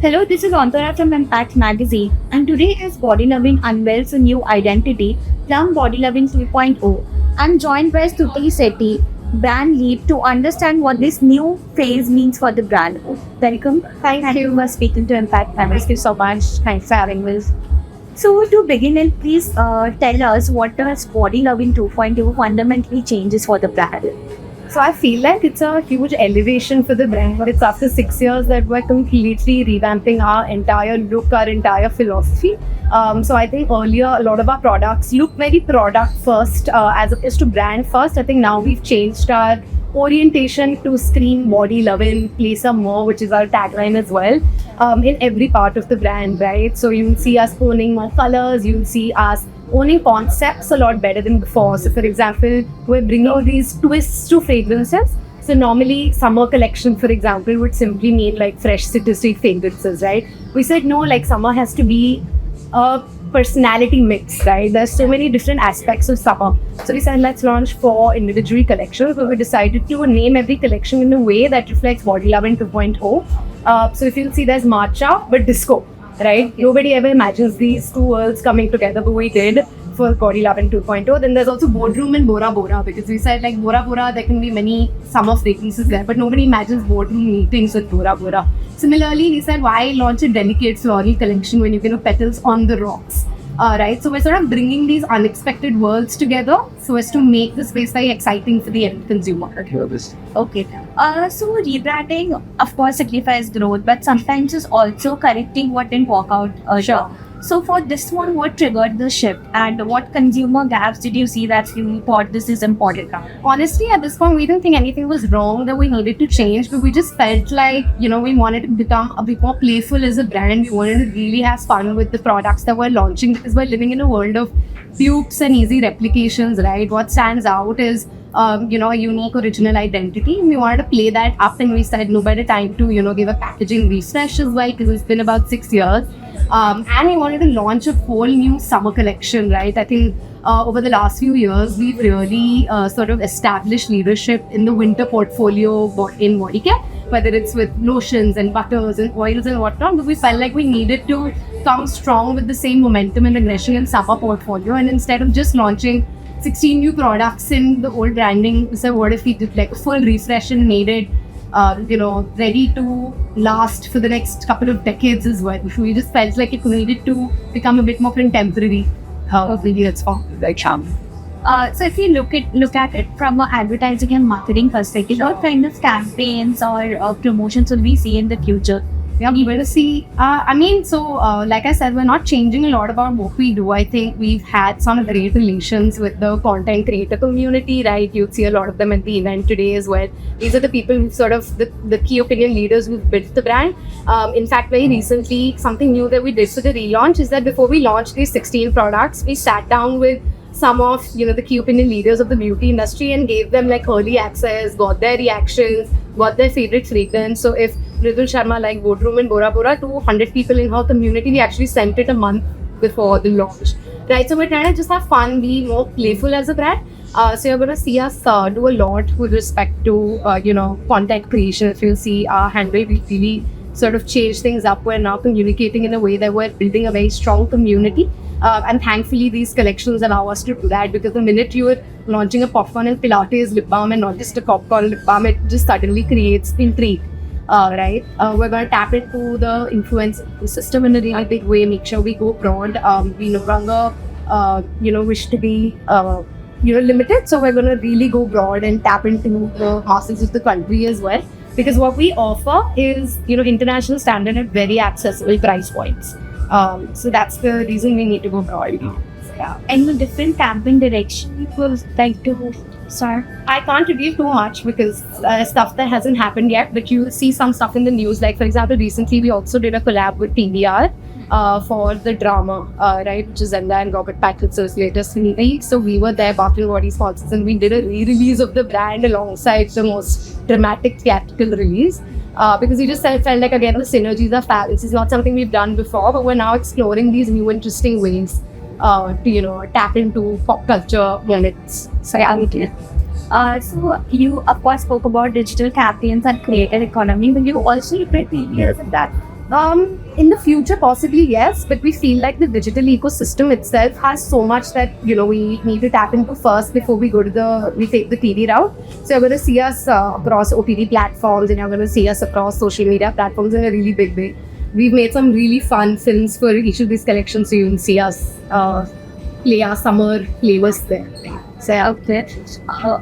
Hello, this is Antara from Impact Magazine, and today as Body Loving unveils a new identity, Plum Body Loving 2.0. I'm joined by Stuti Sethi, brand lead, to understand what this new phase means for the brand. Welcome. Thank you for speaking to Impact Magazine. Thank you so much. Thanks for having us. So, to begin in, please tell us what does Body Loving 2.0 fundamentally changes for the brand? So I feel like it's a huge elevation for the brand. It's after 6 years that we're completely revamping our entire look, our entire philosophy. So I think earlier a lot of our products look very product first as opposed to brand first. I think now we've changed our orientation to scream body loving, play some more, which is our tagline as well, in every part of the brand, right? So you'll see us owning more colors, you'll see us owning concepts a lot better than before. So for example, we're bringing these twists to fragrances. So normally summer collection, for example, would simply mean like fresh citrusy fragrances, right? We said no, like summer has to be a personality mix, right? There's so many different aspects of summer. So we said let's launch 4 individual collections, but we decided to name every collection in a way that reflects Body Loving 2.0. So if you'll see, there's matcha but disco, right? Nobody ever imagines these two worlds coming together, but we did for Body Loving 2.0. Then there's also Boardroom and Bora Bora, because we said like Bora Bora, there can be many summer fragrances there, but nobody imagines boardroom meetings with Bora Bora. Similarly, we said why launch a delicate floral collection when you can have petals on the rocks? Right, so we're sort of bringing these unexpected worlds together so as to make the space very exciting for the end consumer. Okay. So rebranding, of course, signifies growth, but sometimes is also correcting what didn't work out. Sure. So for this one, what triggered the shift, and what consumer gaps did you see that you thought this is important? Honestly, at this point, we didn't think anything was wrong that we needed to change, but we just felt like, we wanted to become a bit more playful as a brand. We wanted to really have fun with the products that we're launching, because we're living in a world of dupes and easy replications, right? What stands out is a unique original identity, and we wanted to play that up, and we said no better time to give a packaging refresh as well, because it's been about 6 years. And we wanted to launch a whole new summer collection, right? I think over the last few years, we've really sort of established leadership in the winter portfolio in body care, whether it's with lotions and butters and oils and whatnot. But we felt like we needed to come strong with the same momentum and aggression in summer portfolio. And instead of just launching 16 new products in the old branding, we said, what if we did like a full refresh and made it ready to last for the next couple of decades as well. We just felt like it needed to become a bit more contemporary. Maybe that's all. So if you look at it from an advertising and marketing perspective, what kind of campaigns or promotions will we see in the future? Yeah, we will see. Like I said, we're not changing a lot about what we do. I think we've had some great relations with the content creator community, right? You'll see a lot of them at the event today as well. These are the people who sort of the key opinion leaders who've built the brand. In fact, very recently, something new that we did for the relaunch is that before we launched these 16 products, we sat down with some of the key opinion leaders of the beauty industry and gave them like early access, got their reactions, got their favorite fragrance. So if Mridul Sharma liked Boardroom and Bora Bora to 100 people in her community, we actually sent it a month before the launch. Right, so we're trying to just have fun, be more playful as a brand. So you're going to see us do a lot with respect to content creation. If you see our handle, we really sort of change things up. We're now communicating in a way that we're building a very strong community. And thankfully, these collections allow us to do that, because the minute you're launching a popcorn and Pilates lip balm and not just a popcorn lip balm, it just suddenly creates intrigue, right? We're going to tap into the influence system in a really big way, make sure we go broad. We no longer, wish to be, limited. So we're going to really go broad and tap into the masses of the country as well. Because what we offer is, international standard at very accessible price points. So that's the reason we need to go broad. Yeah. Any different campaign direction you would like to start? I can't reveal too much because stuff that hasn't happened yet, but you'll see some stuff in the news. Like, for example, recently we also did a collab with PBR for the drama, right, which is Zenda and Robert Pattinson's latest movie. So we were there, Bath and Body sponsors, and we did a re-release of the brand alongside the most dramatic theatrical release. Because we just felt like, again, the synergies are fab. This is not something we've done before, but we're now exploring these new interesting ways to tap into pop culture when it's reality. So you of course spoke about digital campaigns and creator economy, but you also look at areas of that. In the future, possibly yes, but we feel like the digital ecosystem itself has so much that we need to tap into first before we take the TV route. So you're going to see us across OTT platforms, and you're going to see us across social media platforms in a really big way. We've made some really fun films for each of these collections, so you will see us play our summer flavors there. So out there.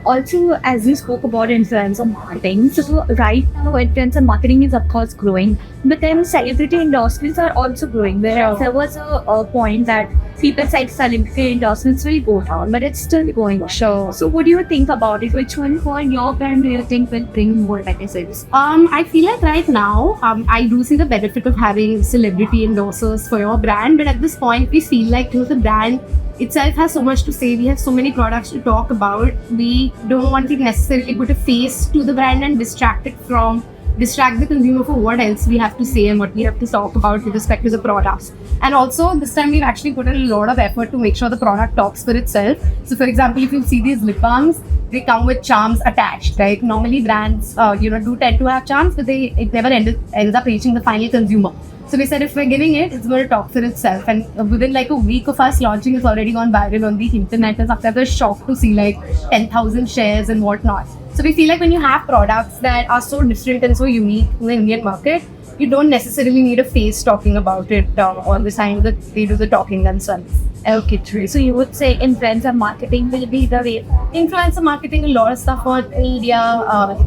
Also, as you spoke about influencer marketing, so right now influencer marketing is of course growing, but then celebrity endorsements are also growing. Whereas there was a point that people said celebrity endorsements will go down, but it's still going. Sure. So what do you think about it? Which one for your brand do you think will bring more benefits? I feel like right now, I do see the benefit of having celebrity endorsers for your brand, but at this point, we feel like the brand itself has so much to say. We have so many products to talk about. We don't want to necessarily put a face to the brand and distract the consumer for what else we have to say and what we have to talk about with respect to the products. And also, this time we've actually put in a lot of effort to make sure the product talks for itself. So, for example, if you see these lip balms, they come with charms attached, right? Normally, brands, do tend to have charms, but it never ends up reaching the final consumer. So we said if we're giving it, it's going to talk for itself. And within like a week of us launching, it's already gone viral on the internet. And after, I was shocked to see like 10,000 shares and whatnot. So we feel like when you have products that are so different and so unique in the Indian market, you don't necessarily need a face talking about it all the time, that they do the talking themselves. Okay, true. So you would say influencer marketing will be the way. Influencer marketing, a lot of stuff on media,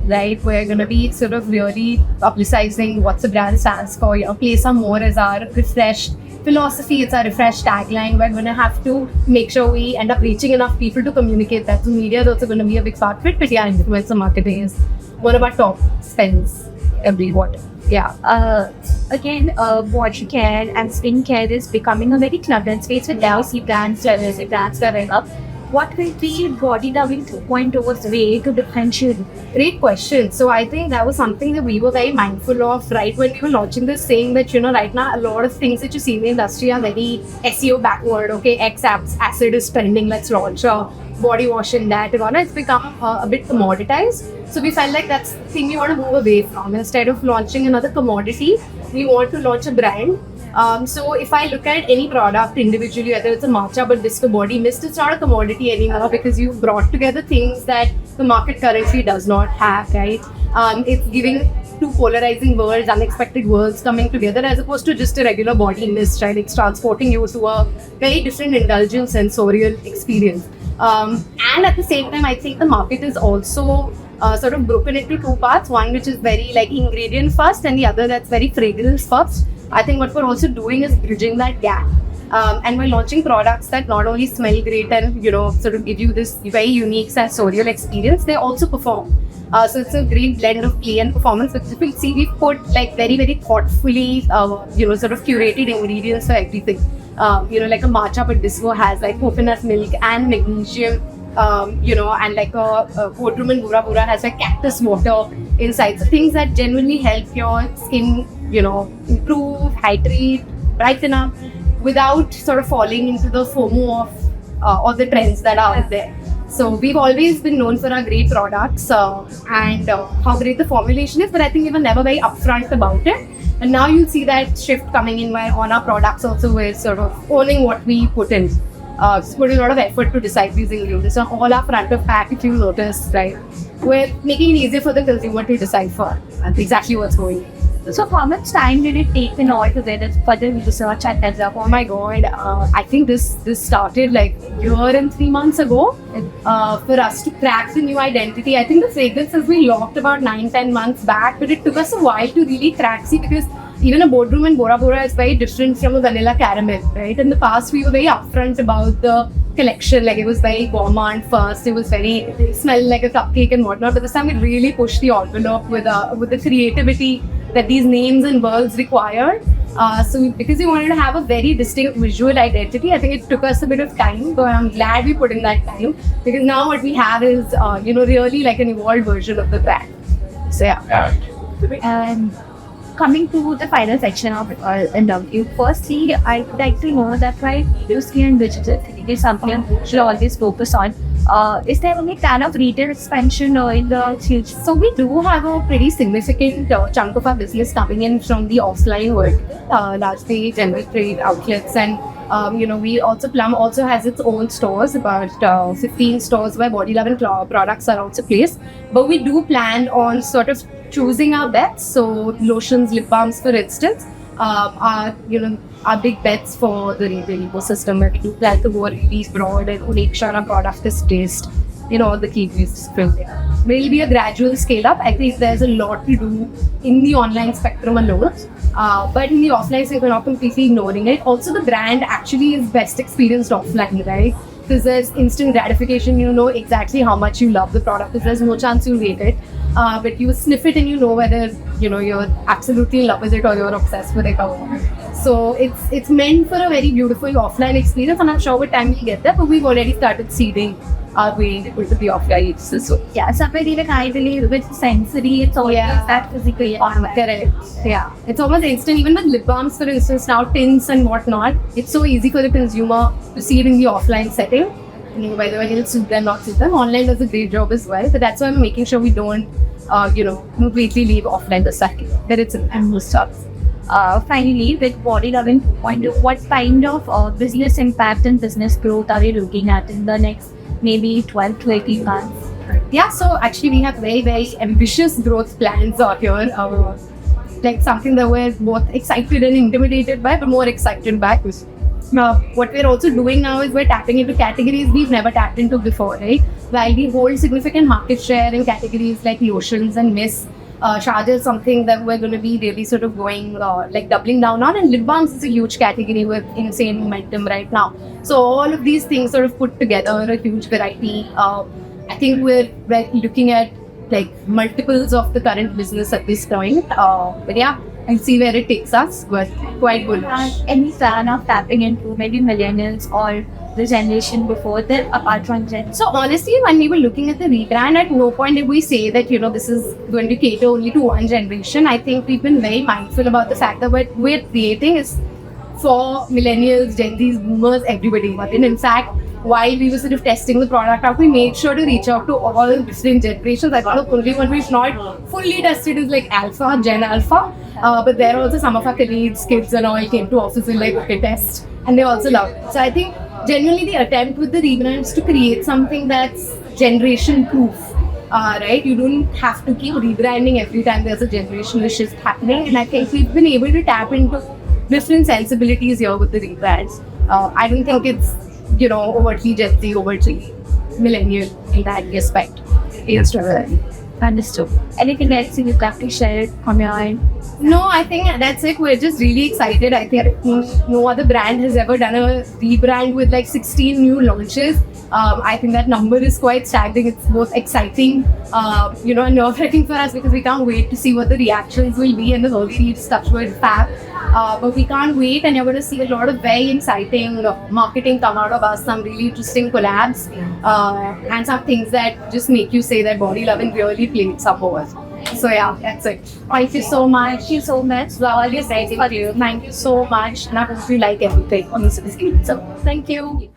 right? We're going to be sort of really publicizing what the brand stands for, Placer More as our refreshed philosophy, it's our refreshed tagline. We're going to have to make sure we end up reaching enough people to communicate that. So media is also going to be a big part of it, but yeah, influencer marketing is one of our top spends every quarter. Yeah. Again, body care and skin care is becoming a very cluttered space with LC brands, diversity brands coming up. What will be Body Loving 2.0's way to differentiate? Great question. So I think that was something that we were very mindful of right when we were launching this, saying that, right now, a lot of things that you see in the industry are very SEO backward. Okay, acid is trending, let's launch a body wash in that. It's become a bit commoditized. So we felt like that's the thing we want to move away from. Instead of launching another commodity, we want to launch a brand. So if I look at any product individually, whether it's a matcha but Disco Body Mist, it's not a commodity anymore because you've brought together things that the market currently does not have, right? It's giving two polarizing worlds, unexpected worlds coming together as opposed to just a regular body mist, right? It's transporting you to a very different indulgent sensorial experience. And at the same time, I think the market is also sort of broken into two parts. One which is very like ingredient first and the other that's very fragrance first. I think what we're also doing is bridging that gap. And we're launching products that not only smell great and, sort of give you this very unique sensorial experience, they also perform. So it's a great blend of play and performance. But you will see we've put like very, very thoughtfully, sort of curated ingredients for everything. Like a matcha but Disco has like coconut milk and magnesium. And like a Boardroom Bura Bura has like cactus water inside. So things that genuinely help your skin, improve, hydrate, brighten up without sort of falling into the FOMO of all the trends that are out there. So we've always been known for our great products and how great the formulation is, but I think we were never very upfront about it. And now you'll see that shift coming in where on our products also we're sort of owning what we put in. Put a lot of effort to decide these ingredients. So all our front of pack, if you notice, right, we're making it easier for the consumer to decide for exactly what's going on. So how much time did it take in order to get it for the research and develop? Oh my god, I think this started like a year and 3 months ago for us to crack the new identity. I think the fragrances we locked about 9-10 months back, but it took us a while to really crack because even a Boardroom and Bora Bora is very different from a vanilla caramel, right? In the past, we were very upfront about the collection, like it was very gourmand first, it was very smelled like a cupcake and whatnot, but this time we really pushed the envelope with the creativity that these names and words required. So because we wanted to have a very distinct visual identity, I think it took us a bit of time, but I'm glad we put in that time because now what we have is, really like an evolved version of the brand. So yeah. And coming to the final section of interview, firstly, I would like to know that why B2C and digital is something we should always focus on. Is there any plan of retail expansion in the future? So we do have a pretty significant chunk of our business coming in from the offline world, largely general trade outlets, and we also Plum also has its own stores, about 15 stores where Body Love and products are also placed. But we do plan on sort of choosing our bets. So lotions, lip balms, for instance, are big bets for the retail ecosystem, where we do plan to go really broad and make sure our product is placed in all the key places. Will be a gradual scale up. I think there's a lot to do in the online spectrum alone, but in the offline space, we're not completely ignoring it. Also, the brand actually is best experienced offline, right? Because there's instant gratification. You know exactly how much you love the product. Because there's no chance you'll hate it, but you sniff it and you know whether you're absolutely in love with it or you're obsessed with it. So it's meant for a very beautiful offline experience, and I'm sure with time we'll get there. But we've already started seeding our way into the offline. So Yeah, somebody like I believe with sensory, it's always that physical format. correct. Yeah, it's almost instant. Even with lip balms, for instance, now tints and whatnot, it's so easy for the consumer to see it in the offline setting. Whether it'll suit them, not suit them. Online does a great job as well. But that's why I'm making sure we don't, completely leave offline the second that it's in and stuff. Finally, with Body Loving 2.0, what kind of business impact and business growth are you looking at in the next maybe 12 to 18 months? Yeah, so actually we have very, very ambitious growth plans out here. Like something that we're both excited and intimidated by, but more excited by. What we're also doing now is we're tapping into categories we've never tapped into before, right? While we hold significant market share in categories like lotions and mist, Sharjah is something that we're going to be really sort of going doubling down on, and lip balms is a huge category with insane momentum right now. So all of these things sort of put together a huge variety. I think we're looking at like multiples of the current business at this point. But yeah, I'll see where it takes us. But quite bullish. Any plan of tapping into maybe millennials or the generation before that, apart from Gen? So honestly, when we were looking at the rebrand, at no point did we say that this is going to cater only to one generation. I think we've been very mindful about the fact that what we're creating is for millennials, Gen Zs, boomers, everybody. But in fact, while we were sort of testing the product out, we made sure to reach out to all different generations. I thought the only one we've not fully tested is like Alpha, Gen Alpha. But there also some of our colleagues, kids and all came to office and like, okay, test. And they also loved it. So I think generally the attempt with the rebrand is to create something that's generation proof. Right? You don't have to keep rebranding every time there's a generational shift happening. And I think we've been able to tap into different sensibilities here with the rebrands. I don't think it's overtly Gen Z, overtly millennial in that respect. It's Understood. Anything else you'd like to share from your end? No, I think that's it. We're just really excited. I think no other brand has ever done a rebrand with like 16 new launches. I think that number is quite staggering. It's both exciting, and nerve-wracking for us because we can't wait to see what the reactions will be and the early stuff will have. But we can't wait, and you're going to see a lot of very exciting marketing come out of us, some really interesting collabs, and some things that just make you say that Body Loving really played some over. So yeah, that's it. Thank you so much. Thank you so much. Thank you so much, and I hope you like everything on this video. So thank you.